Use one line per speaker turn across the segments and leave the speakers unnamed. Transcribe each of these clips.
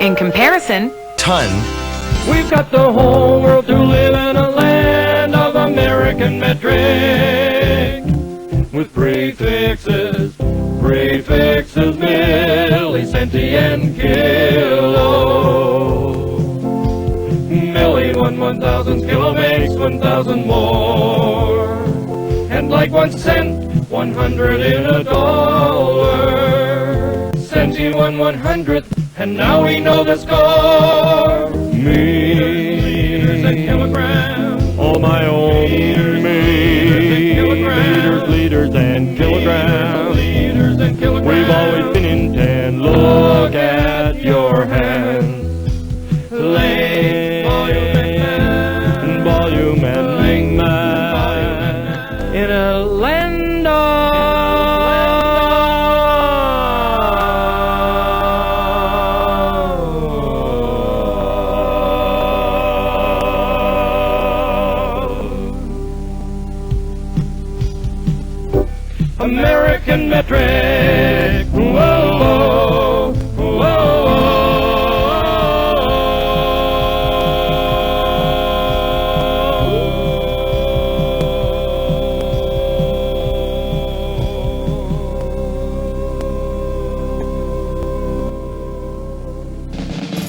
In comparison,
tonne.
We've got the whole world to live in a land of American metric. With prefixes, milli, centi, and kilo. Milli, 1/1000, kilo makes 1,000 more. And like 1 cent, 100 in a dollar. Centi, 1/100th, and now we know the score. Meters and kilograms, all my own liters and kilograms. We've always been in 10. Look at your hands. Length, volume and mass. In a land of American metric. Whoa, whoa, whoa.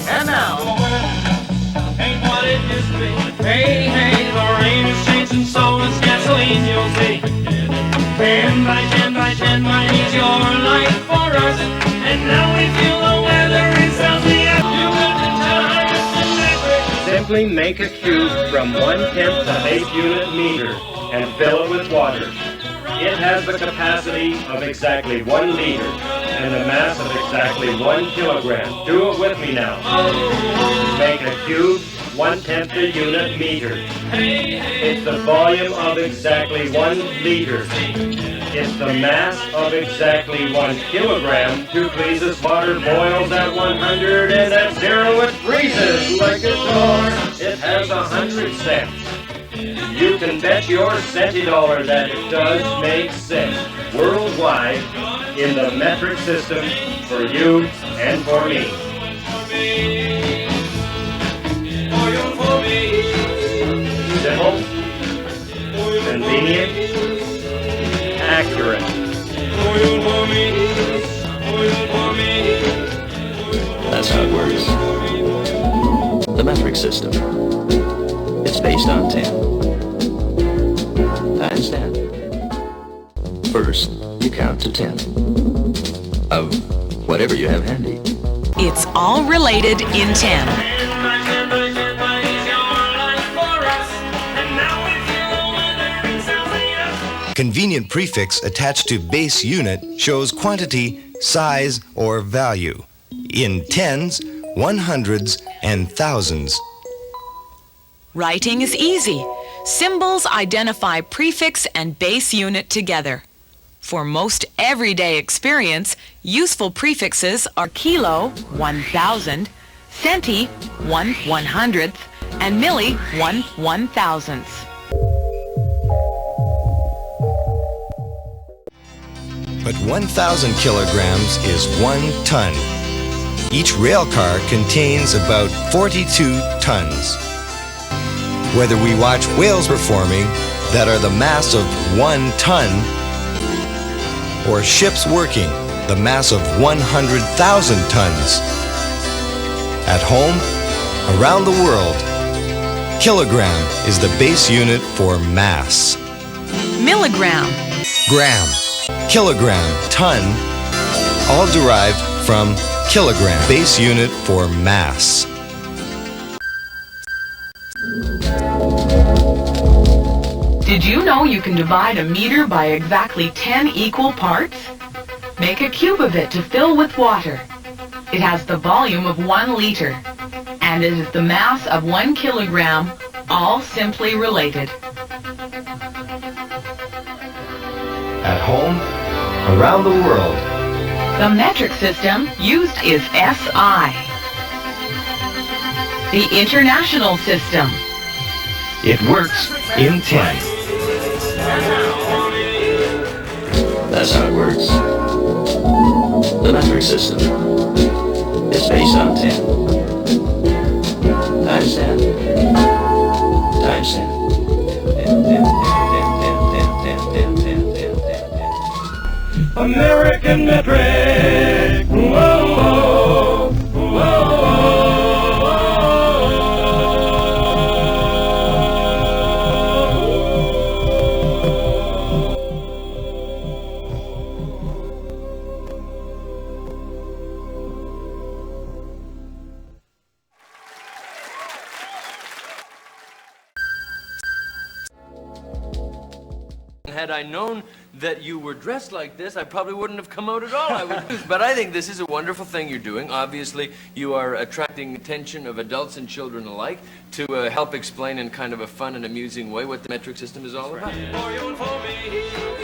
And now, ain't what it used to be. Hey, hey, the rain is changing, so is gasoline, you'll see. 10 by 10 by 10 might ease your life for us. And now we feel the weather is healthy. You got the highest in metric.
Simply make a cube from 1/10 of 8 unit meter and fill it with water. It has the capacity of exactly 1 liter and the mass of exactly 1 kilogram. Do it with me now. Make a cube 1/10 a unit meter. It's the volume of exactly 1 liter. It's the mass of exactly 1 kilogram. 2 pleases, water boils at 100, and at 0 it freezes like a door. It has 100 cents. You can bet your centi dollar that it does make sense worldwide in the metric system for you and for me. Simple, convenient, accurate.
That's how it works. The metric system. It's based on 10 times 10. First, you count to 10 of whatever you have handy.
it's all related in 10.
Convenient prefix attached to base unit shows quantity, size, or value in tens, 100s, and thousands.
Writing is easy. Symbols identify prefix and base unit together. For most everyday experience, useful prefixes are kilo, 1,000, centi, 1/100th, and milli, 1/1000th.
But 1,000 kilograms is 1 ton. Each rail car contains about 42 tons. Whether we watch whales performing that are the mass of 1 ton, or ships working the mass of 100,000 tons. At home, around the world, kilogram is the base unit for mass.
Milligram,
Gram, kilogram, ton, all derived from kilogram, base unit for mass.
Did you know you can divide a meter by exactly 10 equal parts? Make a cube of it to fill with water. It has the volume of 1 liter, and it is the mass of 1 kilogram, all simply related.
At home, around the world.
The metric system used is SI. The international system.
It works in 10.
That's how it works. The metric system. space on 10 times 10 times 10.
American metric. Whoa, whoa,
Had I known that you were dressed like this, I probably wouldn't have come out at all. But I think this is a wonderful thing you're doing. Obviously, you are attracting attention of adults and children alike to help explain in kind of a fun and amusing way what the metric system is all about.
For you and for me.